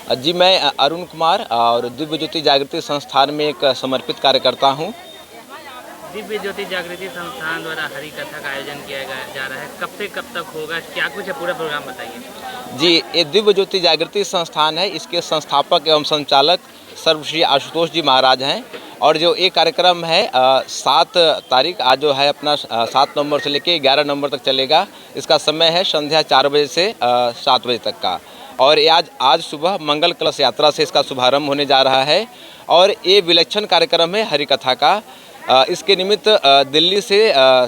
जी मैं अरुण कुमार और दिव्य ज्योति जागृति संस्थान में एक समर्पित कार्यकर्ता हूँ। दिव्य ज्योति जागृति संस्थान द्वारा हरि कथा का आयोजन किया जा रहा है, कब से कब तक होगा, क्या कुछ है, पूरा प्रोग्राम बताइए। जी ये दिव्य ज्योति जागृति संस्थान है, इसके संस्थापक एवं संचालक सर्वश्री आशुतोष जी महाराज हैं। और जो ये कार्यक्रम है 7 तारीख आज जो है अपना 7 नवंबर से लेकर 11 नवंबर तक चलेगा। इसका समय है संध्या 4 बजे से 7 बजे तक का। और ये आज सुबह मंगल कलश यात्रा से इसका शुभारंभ होने जा रहा है। और ये विलक्षण कार्यक्रम है हरि कथा का। इसके निमित्त दिल्ली से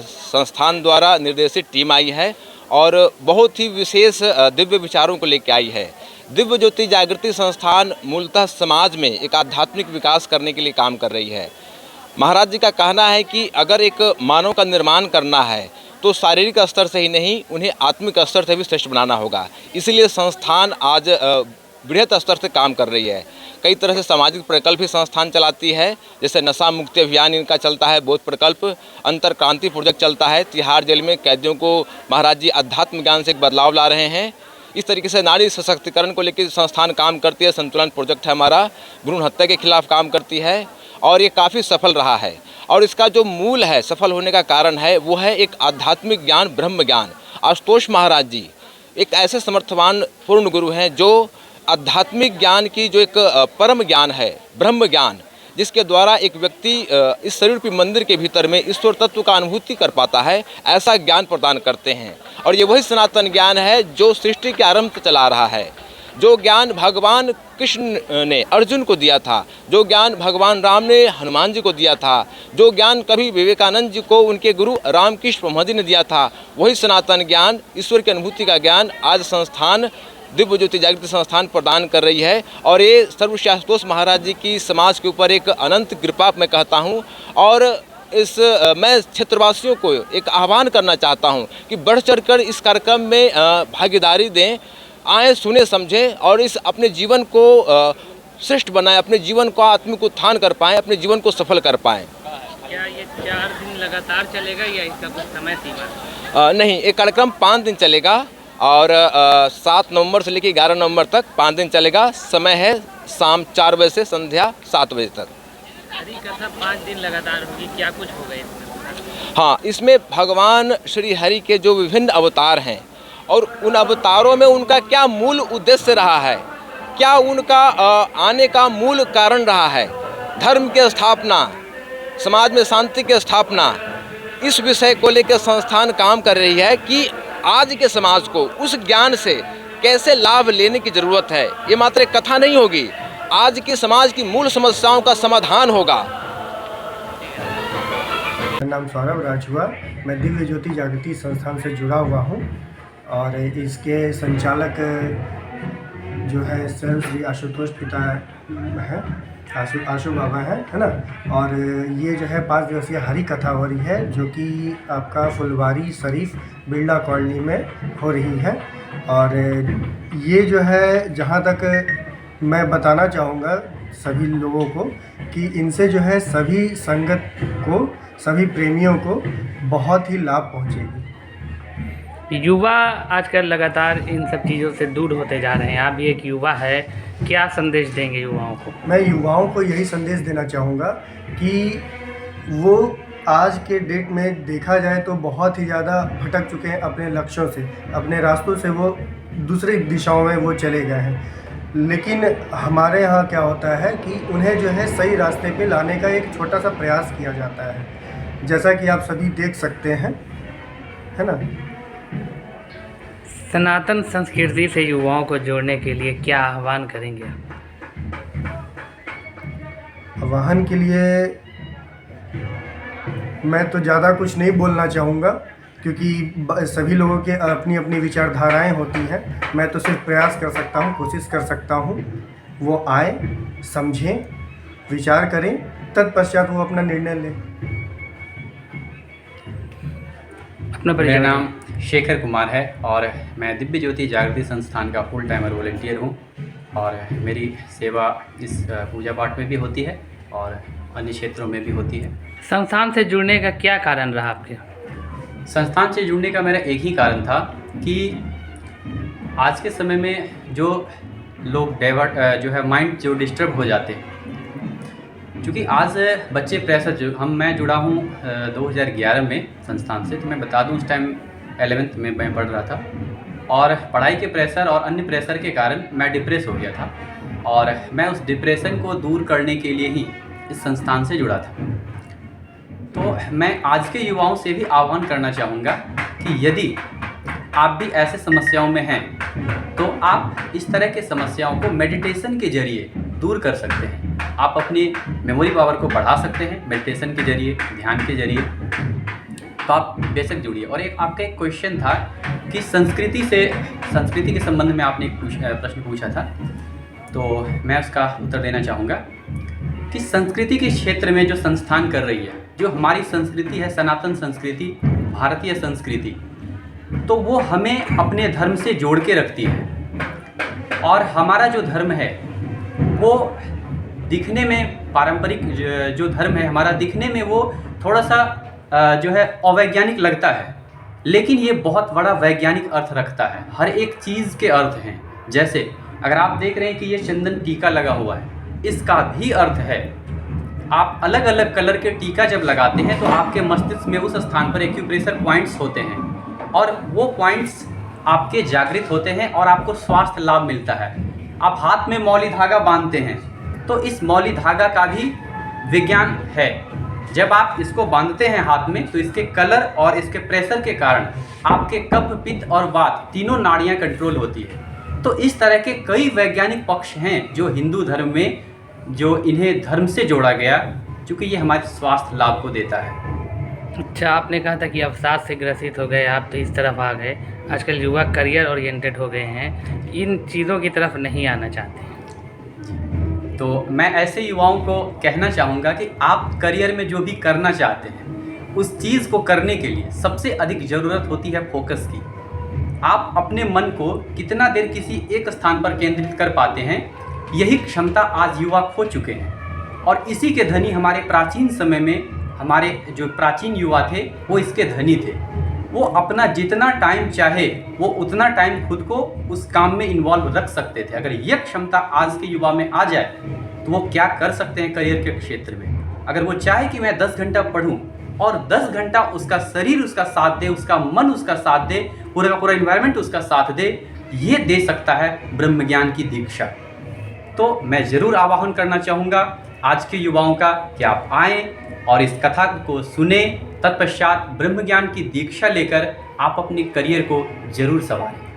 संस्थान द्वारा निर्देशित टीम आई है और बहुत ही विशेष दिव्य विचारों को लेकर आई है। दिव्य ज्योति जागृति संस्थान मूलतः समाज में एक आध्यात्मिक विकास करने के लिए काम कर रही है। महाराज जी का कहना है कि अगर एक मानव का निर्माण करना है तो शारीरिक स्तर से ही नहीं, उन्हें आत्मिक स्तर से भी श्रेष्ठ बनाना होगा। इसलिए संस्थान आज बृहत स्तर से काम कर रही है। कई तरह से सामाजिक प्रकल्प भी संस्थान चलाती है, जैसे नशा मुक्ति अभियान इनका चलता है, बोध प्रकल्प, अंतर क्रांति प्रोजेक्ट चलता है। तिहाड़ जेल में कैदियों को महाराज जी अध्यात्म ज्ञान से एक बदलाव ला रहे हैं। इस तरीके से नारी सशक्तिकरण को लेकर संस्थान काम करती है। संतुलन प्रोजेक्ट है हमारा, भ्रूण हत्या के खिलाफ काम करती है और ये काफ़ी सफल रहा है। और इसका जो मूल है, सफल होने का कारण है, वो है एक आध्यात्मिक ज्ञान, ब्रह्म ज्ञान। आशुतोष महाराज जी एक ऐसे समर्थवान पूर्ण गुरु हैं जो आध्यात्मिक ज्ञान की जो एक परम ज्ञान है, ब्रह्म ज्ञान, जिसके द्वारा एक व्यक्ति इस शरीर रूपी मंदिर के भीतर में ईश्वर तत्व का अनुभूति कर पाता है, ऐसा ज्ञान प्रदान करते हैं। और ये वही सनातन ज्ञान है जो सृष्टि के आरंभ से चला रहा है। जो ज्ञान भगवान कृष्ण ने अर्जुन को दिया था, जो ज्ञान भगवान राम ने हनुमान जी को दिया था, जो ज्ञान कभी विवेकानंद जी को उनके गुरु रामकृष्ण परमहंस जी ने दिया था, वही सनातन ज्ञान, ईश्वर की अनुभूति का ज्ञान आज संस्थान दिव्य ज्योति जागृति संस्थान प्रदान कर रही है। और ये सर्वश्री आशुतोष महाराज जी की समाज के ऊपर एक अनंत कृपा मैं कहता हूँ। और मैं क्षेत्रवासियों को एक आह्वान करना चाहता हूँ कि बढ़ चढ़कर इस कार्यक्रम में भागीदारी दें, आए, सुने, समझें और इस अपने जीवन को श्रेष्ठ बनाएं, अपने जीवन को आत्मिक उत्थान कर पाएँ, अपने जीवन को सफल कर पाएँ। क्या ये 4 दिन लगातार चलेगा या इसका कुछ समय सीमा? नहीं, ये कार्यक्रम 5 दिन चलेगा और 7 नवंबर से लेकर 11 नवंबर तक 5 दिन चलेगा। समय है शाम 4 बजे से संध्या 7 बजे तक। हरि कथा 5 दिन लगातार होगी, क्या कुछ होगा इसमें? हाँ, इसमें भगवान श्री हरि के जो विभिन्न अवतार हैं और उन अवतारों में उनका क्या मूल उद्देश्य रहा है, क्या उनका आने का मूल कारण रहा है, धर्म की स्थापना, समाज में शांति की स्थापना, इस विषय को लेकर संस्थान काम कर रही है कि आज के समाज को उस ज्ञान से कैसे लाभ लेने की ज़रूरत है। ये मात्र एक कथा नहीं होगी, आज के समाज की मूल समस्याओं का समाधान होगा। मेरा नाम सौरभ राज हुआ, मैं दिव्य ज्योति जागृति संस्थान से जुड़ा हुआ हूँ और इसके संचालक जो है सर श्री आशुतोष पिता हैं, आशु बाबा है ना। और ये जो है 5 दिवसीय हरि कथा हो रही है जो कि आपका फुलवारी शरीफ बिरला कॉलोनी में हो रही है। और ये जो है, जहाँ तक मैं बताना चाहूँगा सभी लोगों को कि इनसे जो है सभी संगत को, सभी प्रेमियों को बहुत ही लाभ पहुँचेगी। युवा आजकल लगातार इन सब चीज़ों से दूर होते जा रहे हैं, आप भी एक युवा है, क्या संदेश देंगे युवाओं को? मैं युवाओं को यही संदेश देना चाहूँगा कि वो आज के डेट में देखा जाए तो बहुत ही ज़्यादा भटक चुके हैं अपने लक्ष्यों से, अपने रास्तों से वो दूसरी दिशाओं में वो चले गए हैं। लेकिन हमारे यहाँ क्या होता है कि उन्हें जो है सही रास्ते पे लाने का एक छोटा सा प्रयास किया जाता है, जैसा कि आप सभी देख सकते हैं, है ना। सनातन संस्कृति से युवाओं को जोड़ने के लिए क्या आह्वान करेंगे? आह्वान के लिए मैं तो ज़्यादा कुछ नहीं बोलना चाहूँगा क्योंकि सभी लोगों के अपनी अपनी विचारधाराएं होती हैं। मैं तो सिर्फ प्रयास कर सकता हूँ, कोशिश कर सकता हूँ, वो आए, समझें, विचार करें, तत्पश्चात वो अपना निर्णय लें। अपना मेरा नाम शेखर कुमार है और मैं दिव्य ज्योति जागृति संस्थान का फुल टाइमर वॉलंटियर हूँ और मेरी सेवा इस पूजा पाठ में भी होती है और अन्य क्षेत्रों में भी होती है। संस्थान से जुड़ने का क्या कारण रहा आपके? संस्थान से जुड़ने का मेरा एक ही कारण था कि आज के समय में जो लोग जो है माइंड जो डिस्टर्ब हो जाते हैं। क्योंकि आज बच्चे प्रेशर मैं जुड़ा हूँ 2011 में संस्थान से, तो मैं बता दूँ उस टाइम 11th में मैं पढ़ रहा था और पढ़ाई के प्रेशर और अन्य प्रेशर के कारण मैं डिप्रेस हो गया था और मैं उस डिप्रेशन को दूर करने के लिए ही इस संस्थान से जुड़ा था। तो मैं आज के युवाओं से भी आह्वान करना चाहूँगा कि यदि आप भी ऐसे समस्याओं में हैं तो आप इस तरह के समस्याओं को मेडिटेशन के जरिए दूर कर सकते हैं। आप अपनी मेमोरी पावर को बढ़ा सकते हैं मेडिटेशन के जरिए, ध्यान के जरिए। तो आप बेशक जुड़िए। और आपका एक क्वेश्चन था कि संस्कृति के संबंध में आपने एक प्रश्न पूछा था, तो मैं उसका उत्तर देना चाहूँगा कि संस्कृति के क्षेत्र में जो संस्थान कर रही है, जो हमारी संस्कृति है, सनातन संस्कृति, भारतीय संस्कृति, तो वो हमें अपने धर्म से जोड़ के रखती है। और हमारा जो धर्म है वो दिखने में पारंपरिक जो धर्म है हमारा, दिखने में वो थोड़ा सा जो है अवैज्ञानिक लगता है, लेकिन ये बहुत बड़ा वैज्ञानिक अर्थ रखता है। हर एक चीज़ के अर्थ हैं। जैसे अगर आप देख रहे हैं कि ये चंदन टीका लगा हुआ है, इसका भी अर्थ है। आप अलग अलग कलर के टीका जब लगाते हैं तो आपके मस्तिष्क में उस स्थान पर एक्यूप्रेशर पॉइंट्स होते हैं और वो पॉइंट्स आपके जागृत होते हैं और आपको स्वास्थ्य लाभ मिलता है। आप हाथ में मौली धागा बांधते हैं तो इस मौली धागा का भी विज्ञान है। जब आप इसको बांधते हैं हाथ में तो इसके कलर और इसके प्रेशर के कारण आपके कफ, पित्त और वात तीनों नाड़ियाँ कंट्रोल होती है। तो इस तरह के कई वैज्ञानिक पक्ष हैं जो हिंदू धर्म में, जो इन्हें धर्म से जोड़ा गया, क्योंकि ये हमारे स्वास्थ्य लाभ को देता है। अच्छा, आपने कहा था कि अवसाद से ग्रसित हो गए आप, तो इस तरफ आ गए। आजकल युवा करियर ओरिएंटेड हो गए हैं, इन चीज़ों की तरफ नहीं आना चाहते। तो मैं ऐसे युवाओं को कहना चाहूँगा कि आप करियर में जो भी करना चाहते हैं उस चीज़ को करने के लिए सबसे अधिक ज़रूरत होती है फोकस की। आप अपने मन को कितना देर किसी एक स्थान पर केंद्रित कर पाते हैं, यही क्षमता आज युवा खो चुके हैं। और इसी के धनी हमारे प्राचीन समय में हमारे जो प्राचीन युवा थे वो इसके धनी थे। वो अपना जितना टाइम चाहे वो उतना टाइम खुद को उस काम में इन्वॉल्व रख सकते थे। अगर यह क्षमता आज के युवा में आ जाए तो वो क्या कर सकते हैं करियर के क्षेत्र में। अगर वो चाहे कि मैं 10 घंटा पढूं और 10 घंटा उसका शरीर उसका साथ दे, उसका मन उसका साथ दे, पूरा का पूरा इन्वायरमेंट उसका साथ दे, ये दे सकता है ब्रह्म ज्ञान की दीक्षा। तो मैं ज़रूर आह्वान करना चाहूँगा आज के युवाओं का कि आप आएँ और इस कथा को सुने, तत्पश्चात ब्रह्म ज्ञान की दीक्षा लेकर आप अपने करियर को जरूर संवारें।